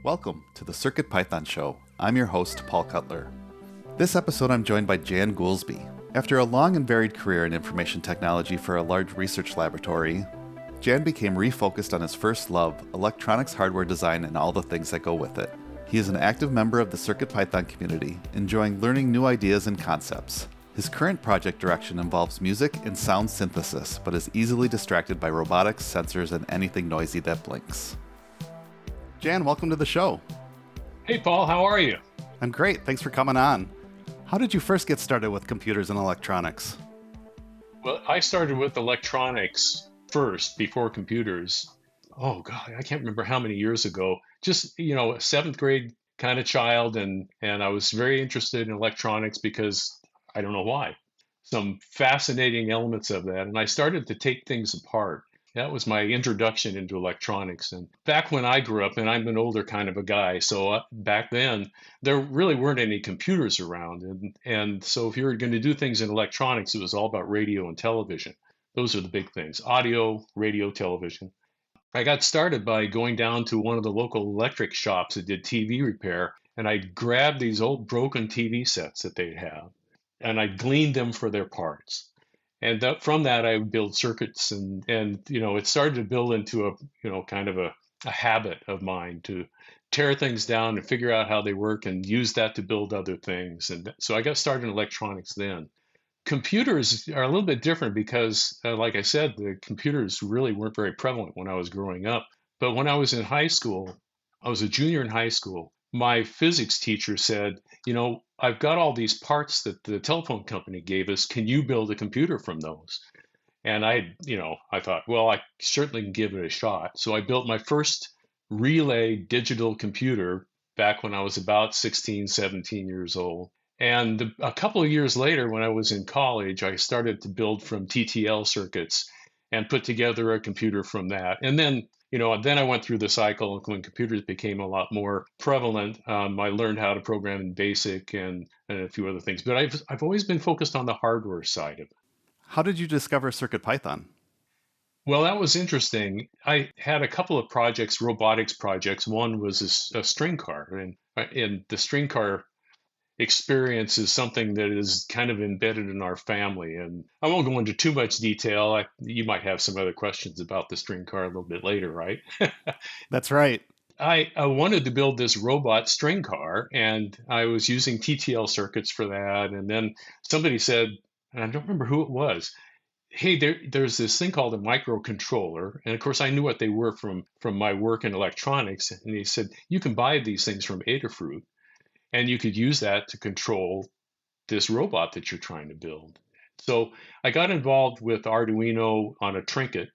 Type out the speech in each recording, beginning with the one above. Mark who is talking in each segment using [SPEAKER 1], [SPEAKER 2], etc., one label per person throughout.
[SPEAKER 1] Welcome to the CircuitPython Show. I'm your host, Paul Cutler. This episode I'm joined by Jan Goolsbey. After a long and varied career in information technology for a large research laboratory, Jan became refocused on his first love, electronics hardware design and all the things that go with it. He is an active member of the CircuitPython community, enjoying learning new ideas and concepts. His current project direction involves music and sound synthesis, but is easily distracted by robotics, sensors, and anything noisy that blinks. Jan, welcome to the show.
[SPEAKER 2] Hey, Paul, how are you?
[SPEAKER 1] I'm great. Thanks for coming on. How did you first get started with computers and electronics?
[SPEAKER 2] Well, I started with electronics first before computers. Oh, God, I can't remember how many years ago. Just, a seventh grade kind of child. And I was very interested in electronics because I don't know why. Some fascinating elements of that. And I started to take things apart. That was my introduction into electronics. And back when I grew up, and I'm an older kind of a guy, so back then, there really weren't any computers around. And so if you were going to do things in electronics, it was all about radio and television. Those are the big things: audio, radio, television. I got started by going down to one of the local electric shops that did TV repair, and I grabbed these old broken TV sets that they'd have, and I gleaned them for their parts. And from that, I would build circuits, and it started to build into a kind of a habit of mine to tear things down and figure out how they work and use that to build other things. And so I got started in electronics then. Computers are a little bit different because, like I said, the computers really weren't very prevalent when I was growing up. But when I was in high school, I was a junior in high school, my physics teacher said, I've got all these parts that the telephone company gave us. Can you build a computer from those? And I thought, well, I certainly can give it a shot. So I built my first relay digital computer back when I was about 16, 17 years old. And a couple of years later, when I was in college, I started to build from TTL circuits and put together a computer from that. And then I went through the cycle when computers became a lot more prevalent. I learned how to program in BASIC and a few other things. But I've always been focused on the hardware side of it.
[SPEAKER 1] How did you discover CircuitPython?
[SPEAKER 2] Well, that was interesting. I had a couple of projects, robotics projects. One was a string car, and the string car experience is something that is kind of embedded in our family. And I won't go into too much detail. You might have some other questions about the string car a little bit later, right?
[SPEAKER 1] That's right.
[SPEAKER 2] I wanted to build this robot string car, and I was using TTL circuits for that. And then somebody said, and I don't remember who it was, hey, there's this thing called a microcontroller. And of course, I knew what they were from my work in electronics. And he said, you can buy these things from Adafruit, and you could use that to control this robot that you're trying to build. So I got involved with Arduino on a Trinket.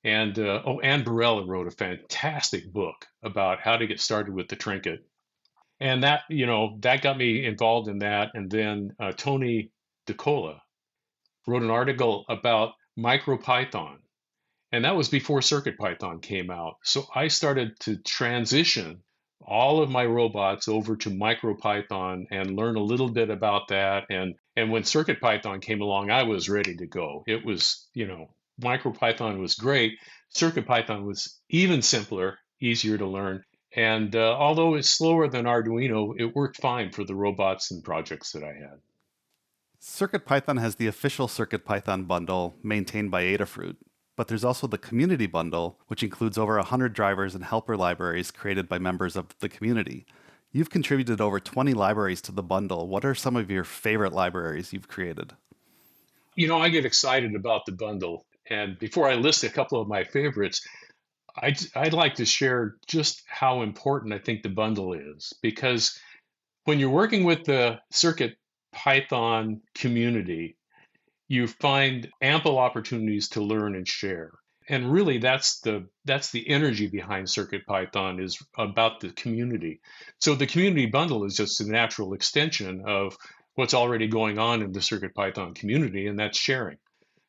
[SPEAKER 2] And Ann Barella wrote a fantastic book about how to get started with the Trinket. And that got me involved in that. And then Tony DeCola wrote an article about MicroPython. And that was before CircuitPython came out. So I started to transition all of my robots over to MicroPython and learn a little bit about that. And when CircuitPython came along, I was ready to go. It was, MicroPython was great. CircuitPython was even simpler, easier to learn. And although it's slower than Arduino, it worked fine for the robots and projects that I had.
[SPEAKER 1] CircuitPython has the official CircuitPython bundle maintained by Adafruit. But there's also the Community Bundle, which includes over 100 drivers and helper libraries created by members of the community. You've contributed over 20 libraries to the bundle. What are some of your favorite libraries you've created?
[SPEAKER 2] I get excited about the bundle. And before I list a couple of my favorites, I'd like to share just how important I think the bundle is. Because when you're working with the CircuitPython community, you find ample opportunities to learn and share. And really, that's the energy behind CircuitPython, is about the community. So the community bundle is just a natural extension of what's already going on in the CircuitPython community, and that's sharing.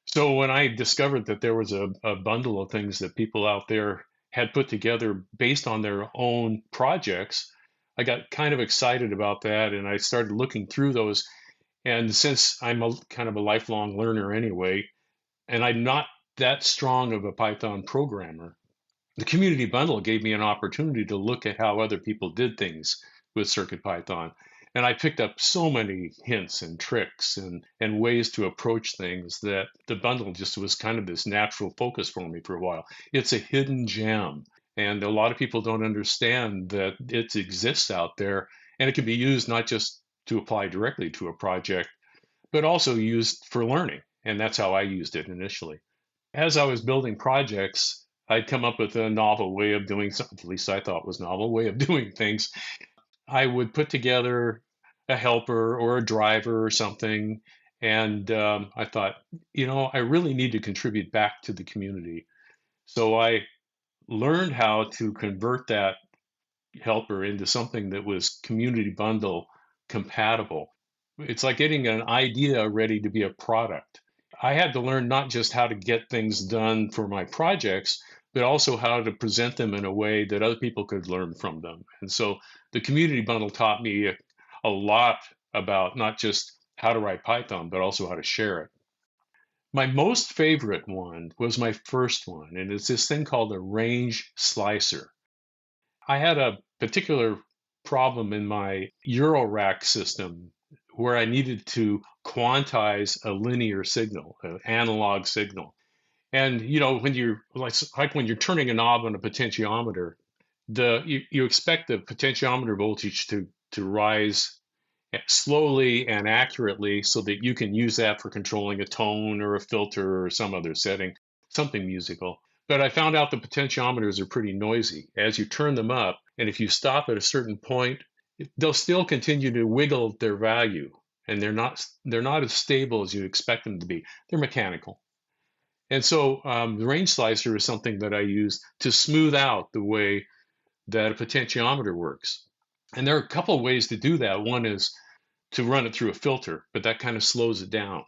[SPEAKER 2] So when I discovered that there was a bundle of things that people out there had put together based on their own projects, I got kind of excited about that, and I started looking through those. And since I'm kind of a lifelong learner anyway, and I'm not that strong of a Python programmer, The community bundle gave me an opportunity to look at how other people did things with CircuitPython. And I picked up so many hints and tricks and ways to approach things that the bundle just was kind of this natural focus for me for a while. It's a hidden gem. And a lot of people don't understand that it exists out there, and it can be used not just to apply directly to a project, but also used for learning. And that's how I used it initially. As I was building projects, I'd come up with a novel way of doing something, at least I thought was novel way of doing things. I would put together a helper or a driver or something. And I thought, I really need to contribute back to the community. So I learned how to convert that helper into something that was community bundle compatible. It's like getting an idea ready to be a product. I had to learn not just how to get things done for my projects, but also how to present them in a way that other people could learn from them. And so the community bundle taught me a lot about not just how to write Python, but also how to share it. My most favorite one was my first one, and it's this thing called a range slicer. I had a particular problem in my Eurorack system where I needed to quantize a linear signal, an analog signal. And when you're like when you're turning a knob on a potentiometer, you expect the potentiometer voltage to rise slowly and accurately so that you can use that for controlling a tone or a filter or some other setting, something musical. But I found out the potentiometers are pretty noisy. As you turn them up, and if you stop at a certain point, they'll still continue to wiggle their value, and they're not as stable as you expect them to be. They're mechanical. And so the range slicer is something that I use to smooth out the way that a potentiometer works. And there are a couple of ways to do that. One is to run it through a filter, but that kind of slows it down.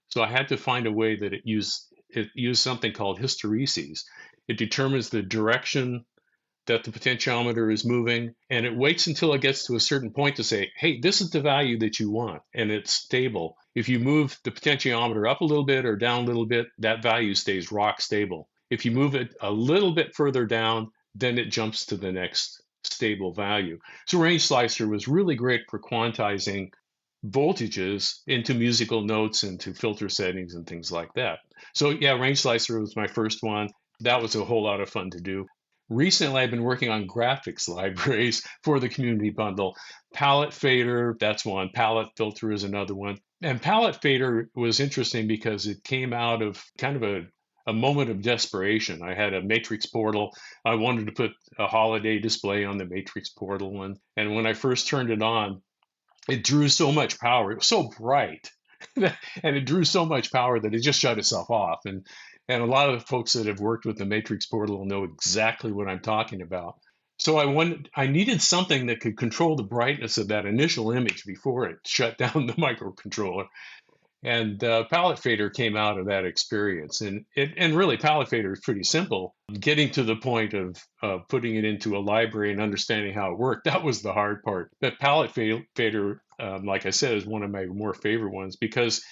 [SPEAKER 2] So I had to find a way that it used something called hysteresis. It determines the direction that the potentiometer is moving, and it waits until it gets to a certain point to say, hey, this is the value that you want, and it's stable. If you move the potentiometer up a little bit or down a little bit, that value stays rock stable. If you move it a little bit further down, then it jumps to the next stable value. So range slicer was really great for quantizing voltages into musical notes, into filter settings and things like that. So yeah, range slicer was my first one. That was a whole lot of fun to do. Recently, I've been working on graphics libraries for the community bundle. PaletteFader, that's one. Palette Filter is another one. And PaletteFader was interesting because it came out of kind of a moment of desperation. I had a matrix portal. I wanted to put a holiday display on the matrix portal. And when I first turned it on, it drew so much power. It was so bright. And it drew so much power that it just shut itself off. And a lot of the folks that have worked with the matrix portal know exactly what I'm talking about. So I needed something that could control the brightness of that initial image before it shut down the microcontroller. And PaletteFader came out of that experience. And really, PaletteFader is pretty simple. Getting to the point of putting it into a library and understanding how it worked, that was the hard part. But PaletteFader, like I said, is one of my more favorite ones because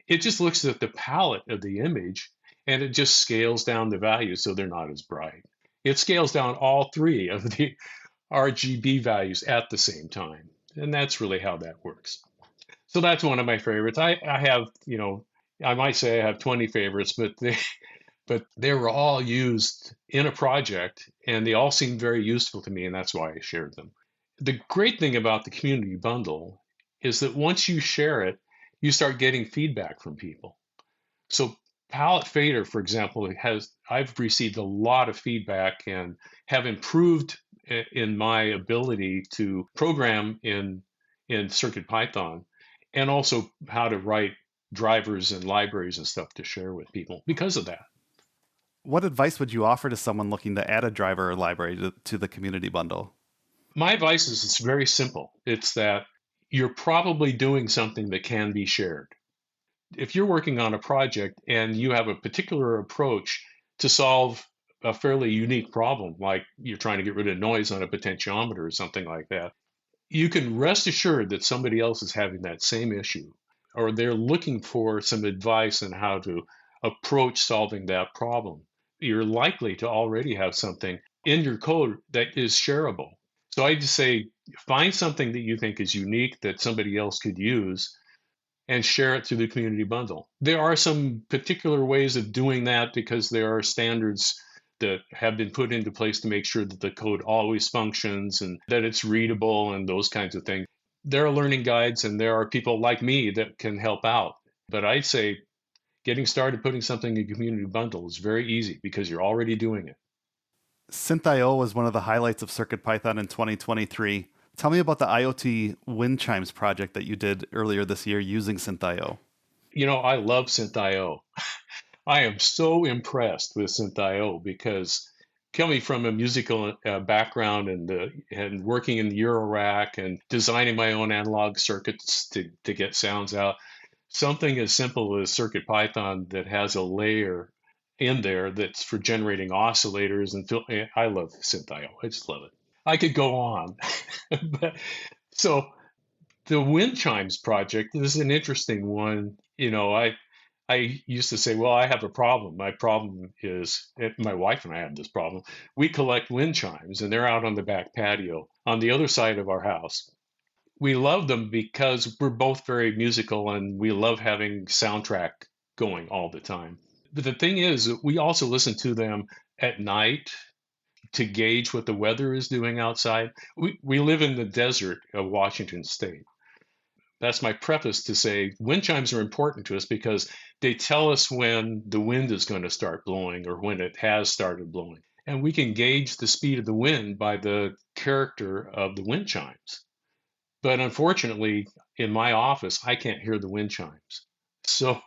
[SPEAKER 2] it just looks at the palette of the image and it just scales down the values so they're not as bright. It scales down all three of the RGB values at the same time. And that's really how that works. So that's one of my favorites. I have, I might say I have 20 favorites, but they were all used in a project and they all seemed very useful to me, and that's why I shared them. The great thing about the community bundle is that once you share it, you start getting feedback from people. So PaletteFader, for example, I've received a lot of feedback and have improved in my ability to program in CircuitPython, and also how to write drivers and libraries and stuff to share with people because of that.
[SPEAKER 1] What advice would you offer to someone looking to add a driver or library to the community bundle?
[SPEAKER 2] My advice is it's very simple. It's that you're probably doing something that can be shared. If you're working on a project and you have a particular approach to solve a fairly unique problem, like you're trying to get rid of noise on a potentiometer or something like that, you can rest assured that somebody else is having that same issue, or they're looking for some advice on how to approach solving that problem. you're likely to already have something in your code that is shareable. So I just say, find something that you think is unique that somebody else could use and share it through the community bundle. There are some particular ways of doing that because there are standards that have been put into place to make sure that the code always functions and that it's readable and those kinds of things. There are learning guides and there are people like me that can help out. But I'd say getting started putting something in community bundle is very easy because you're already doing it.
[SPEAKER 1] synthio was one of the highlights of CircuitPython in 2023. Tell me about the IoT Wind Chimes project that you did earlier this year using synthio.
[SPEAKER 2] I love synthio. I am so impressed with synthio because coming from a musical background and working in the Eurorack and designing my own analog circuits to get sounds out, something as simple as CircuitPython that has a layer in there that's for generating oscillators I love synthio. I just love it. I could go on. So the Wind Chimes project is an interesting one. I used to say, well, I have a problem. My problem is my wife and I have this problem. We collect wind chimes and they're out on the back patio on the other side of our house. We love them because we're both very musical and we love having soundtrack going all the time. But the thing is, we also listen to them at night to gauge what the weather is doing outside. We live in the desert of Washington State. That's my preface to say wind chimes are important to us because they tell us when the wind is going to start blowing or when it has started blowing. And we can gauge the speed of the wind by the character of the wind chimes. But unfortunately, in my office, I can't hear the wind chimes. So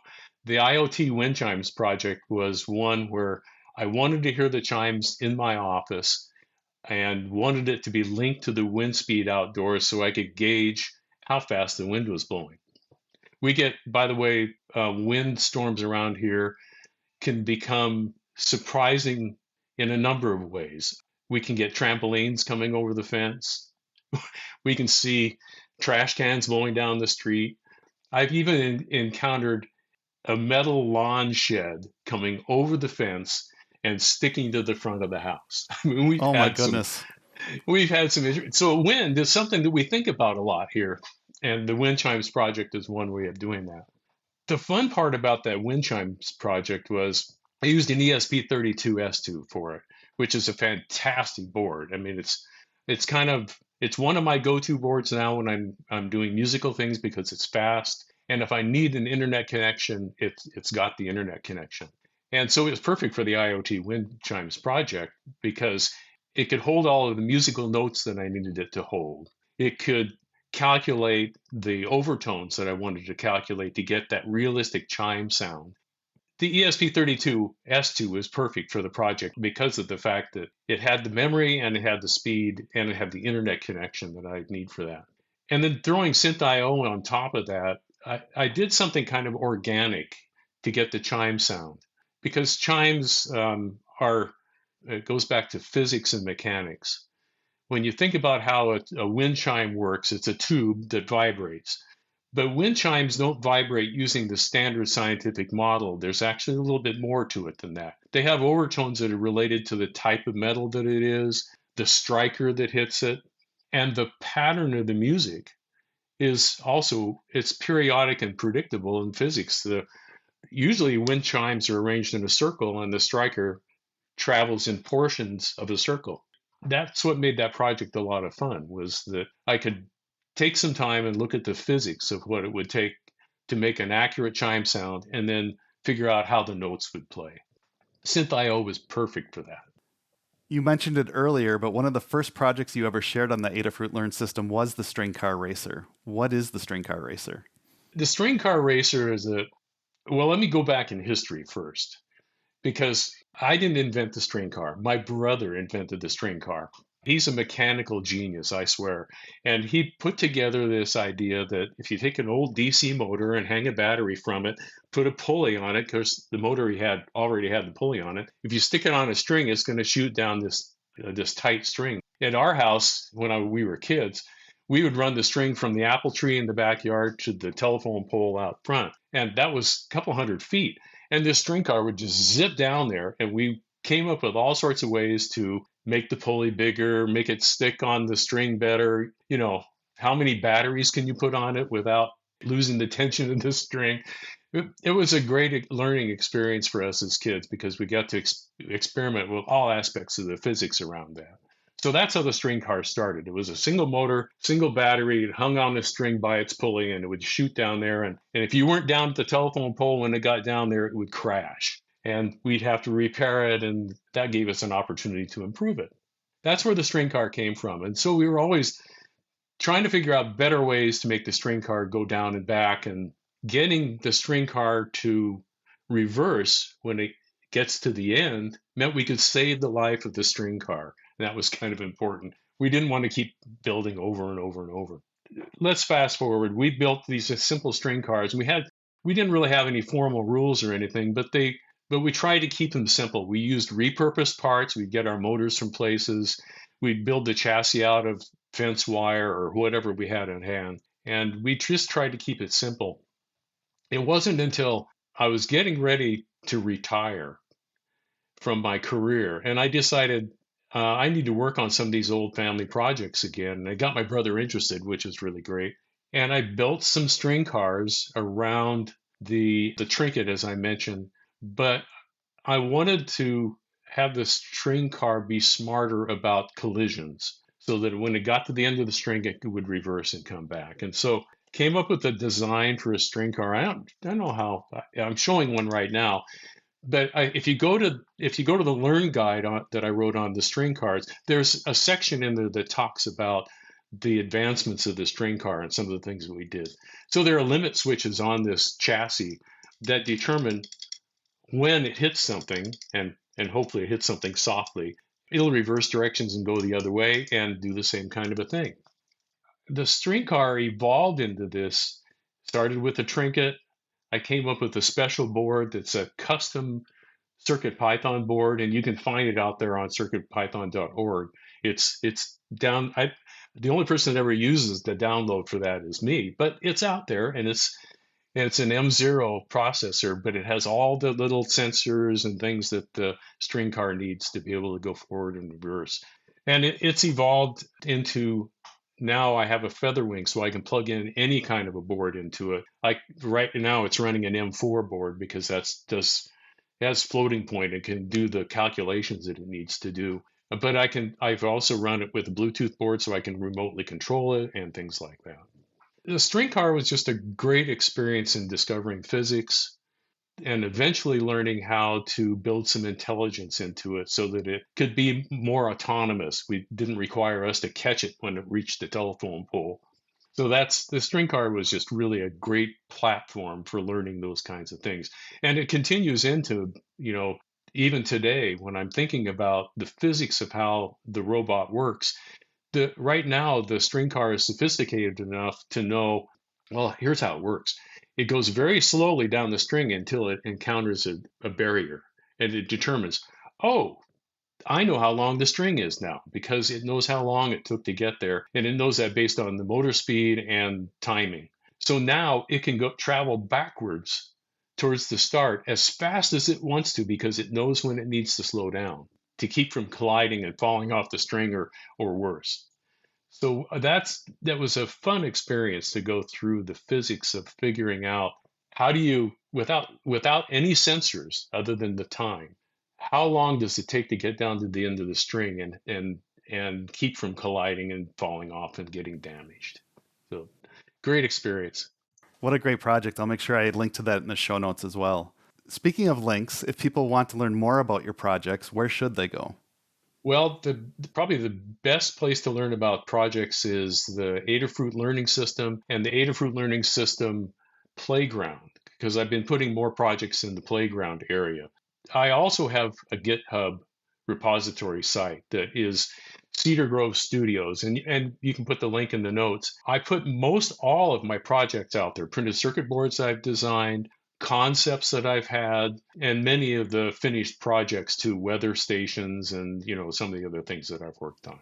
[SPEAKER 2] the IoT Wind Chimes project was one where I wanted to hear the chimes in my office and wanted it to be linked to the wind speed outdoors so I could gauge how fast the wind was blowing. We get, by the way, wind storms around here can become surprising in a number of ways. We can get trampolines coming over the fence. We can see trash cans blowing down the street. I've even encountered a metal lawn shed coming over the fence and sticking to the front of the house. I mean,
[SPEAKER 1] Oh my goodness.
[SPEAKER 2] We've had some issues. So wind is something that we think about a lot here. And the Wind Chimes project is one way of doing that. The fun part about that Wind Chimes project was I used an ESP32S2 for it, which is a fantastic board. I mean, it's one of my go-to boards now when I'm doing musical things because it's fast. And if I need an internet connection, it's got the internet connection. And so it was perfect for the IoT Wind Chimes project because it could hold all of the musical notes that I needed it to hold. It could calculate the overtones that I wanted to calculate to get that realistic chime sound. The ESP32S2 was perfect for the project because of the fact that it had the memory and it had the speed and it had the internet connection that I need for that. And then throwing synthio on top of that, I did something kind of organic to get the chime sound because chimes it goes back to physics and mechanics. When you think about how a wind chime works, it's a tube that vibrates. But wind chimes don't vibrate using the standard scientific model. There's actually a little bit more to it than that. They have overtones that are related to the type of metal that it is, the striker that hits it, and the pattern of the music is also, it's periodic and predictable in physics. Usually wind chimes are arranged in a circle and the striker travels in portions of a circle. That's what made that project a lot of fun, was that I could take some time and look at the physics of what it would take to make an accurate chime sound and then figure out how the notes would play. synthio was perfect for that.
[SPEAKER 1] You mentioned it earlier, but one of the first projects you ever shared on the Adafruit Learn system was the String Car Racer. What is the String Car Racer?
[SPEAKER 2] The String Car Racer well, let me go back in history first, because I didn't invent the string car. My brother invented the string car. He's a mechanical genius, I swear. And he put together this idea that if you take an old DC motor and hang a battery from it, put a pulley on it, because the motor he had already had the pulley on it. If you stick it on a string, it's going to shoot down this tight string. At our house, when we were kids, we would run the string from the apple tree in the backyard to the telephone pole out front. And that was a couple hundred feet. And this string car would just zip down there, and we came up with all sorts of ways to make the pulley bigger, make it stick on the string better. How many batteries can you put on it without losing the tension of the string? It was a great learning experience for us as kids because we got to experiment with all aspects of the physics around that. So that's how the string car started. It was a single motor, single battery. It hung on the string by its pulley, and it would shoot down there. And if you weren't down at the telephone pole when it got down there, it would crash. And we'd have to repair it, and that gave us an opportunity to improve it. That's where the string car came from. And so we were always trying to figure out better ways to make the string car go down and back, and getting the string car to reverse when it gets to the end meant we could save the life of the string car. And that was kind of important. We didn't want to keep building over and over and over. Let's fast forward. We built these simple string cars. We didn't really have any formal rules or anything, but we tried to keep them simple. We used repurposed parts. We'd get our motors from places. We'd build the chassis out of fence wire or whatever we had in hand. And we just tried to keep it simple. It wasn't until I was getting ready to retire from my career, and I decided I need to work on some of these old family projects again. And I got my brother interested, which is really great. And I built some string cars around the trinket, as I mentioned. But I wanted to have the string car be smarter about collisions so that when it got to the end of the string, it would reverse and come back. And so came up with a design for a string car. I don't know how. I'm showing one right now. But if you go to the Learn guide that I wrote on the string cars, there's a section in there that talks about the advancements of the string car and some of the things that we did. So there are limit switches on this chassis that determine when it hits something, and hopefully it hits something softly, it'll reverse directions and go the other way and do the same kind of a thing. The string car evolved into this, started with a trinket. I came up with a special board that's a custom CircuitPython board, and you can find it out there on CircuitPython.org. It's down. The only person that ever uses the download for that is me, but it's out there, and it's an M0 processor, but it has all the little sensors and things that the string car needs to be able to go forward and reverse. And it's evolved into, now I have a feather wing, so I can plug in any kind of a board into it. Like right now, it's running an M4 board because it has floating point. It can do the calculations that it needs to do. But I've also run it with a Bluetooth board, so I can remotely control it and things like that. The string car was just a great experience in discovering physics and eventually learning how to build some intelligence into it so that it could be more autonomous. We didn't require us to catch it when it reached the telephone pole. So the string car was just really a great platform for learning those kinds of things. And it continues into, even today, when I'm thinking about the physics of how the robot works, right now, the string car is sophisticated enough to know, well, here's how it works. It goes very slowly down the string until it encounters a barrier, and it determines, oh, I know how long the string is now because it knows how long it took to get there, and it knows that based on the motor speed and timing. So now it can travel backwards towards the start as fast as it wants to because it knows when it needs to slow down to keep from colliding and falling off the string or worse. So that was a fun experience to go through the physics of figuring out how do you, without any sensors other than the time, how long does it take to get down to the end of the string and keep from colliding and falling off and getting damaged. So great experience.
[SPEAKER 1] What a great project. I'll make sure I link to that in the show notes as well. Speaking of links, if people want to learn more about your projects, where should they go?
[SPEAKER 2] Well, probably the best place to learn about projects is the Adafruit Learning System and the Adafruit Learning System Playground, because I've been putting more projects in the playground area. I also have a GitHub repository site that is Cedar Grove Studios, and you can put the link in the notes. I put most all of my projects out there, printed circuit boards I've designed, concepts that I've had, and many of the finished projects too, weather stations and some of the other things that I've worked on.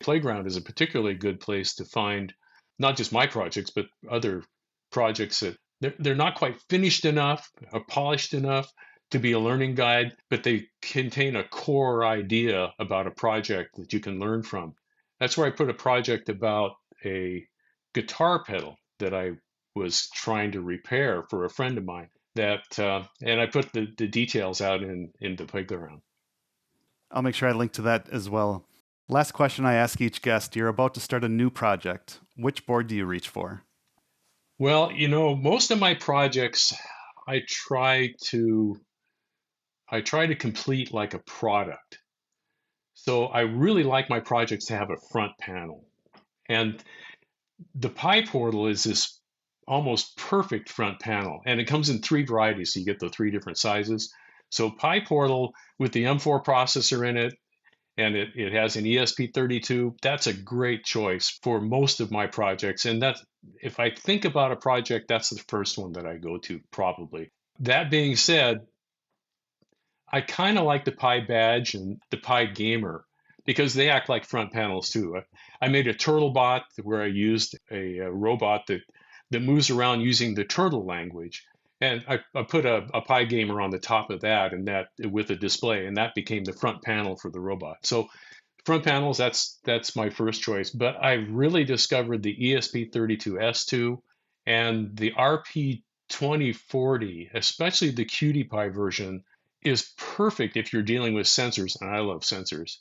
[SPEAKER 2] Playground is a particularly good place to find not just my projects, but other projects that they're not quite finished enough or polished enough, to be a learning guide, but they contain a core idea about a project that you can learn from. That's where I put a project about a guitar pedal that I was trying to repair for a friend of mine. And I put the details out in the playground.
[SPEAKER 1] I'll make sure I link to that as well. Last question I ask each guest. You're about to start a new project. Which board do you reach for?
[SPEAKER 2] Well, most of my projects, I try to complete like a product. So I really like my projects to have a front panel. And the PyPortal is this almost perfect front panel. And it comes in 3 varieties, so you get the 3 different sizes. So PyPortal with the M4 processor in it, and it has an ESP32, that's a great choice for most of my projects. And that's, if I think about a project, that's the first one that I go to, probably. That being said, I kind of like the Pi Badge and the Pi Gamer because they act like front panels too. I made a turtle bot where I used a robot that moves around using the turtle language. And I put a Pi Gamer on the top of that, and that with a display, and that became the front panel for the robot. So front panels, that's my first choice. But I really discovered the ESP32S2 and the RP2040, especially the QtPy version, is perfect if you're dealing with sensors, and I love sensors.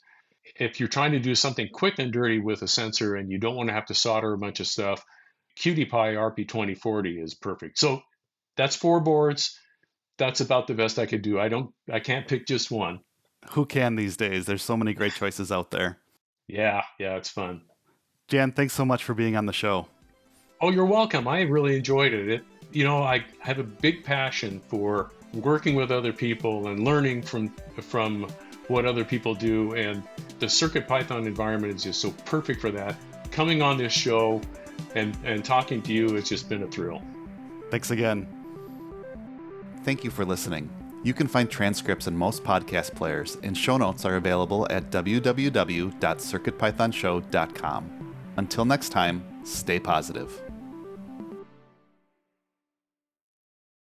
[SPEAKER 2] If you're trying to do something quick and dirty with a sensor and you don't want to have to solder a bunch of stuff, QtPy RP2040 is perfect. So that's 4 boards. That's about the best I could do. I can't pick just one.
[SPEAKER 1] Who can these days? There's so many great choices out there.
[SPEAKER 2] Yeah, it's fun.
[SPEAKER 1] Jan, thanks so much for being on the show.
[SPEAKER 2] Oh, you're welcome. I really enjoyed it. I have a big passion for working with other people and learning from what other people do, and the CircuitPython environment is just so perfect for that. Coming on this show and talking to you, it's just been a thrill.
[SPEAKER 1] Thanks again. Thank you for listening. You can find transcripts in most podcast players, and show notes are available at www.circuitpythonshow.com. Until next time, stay positive.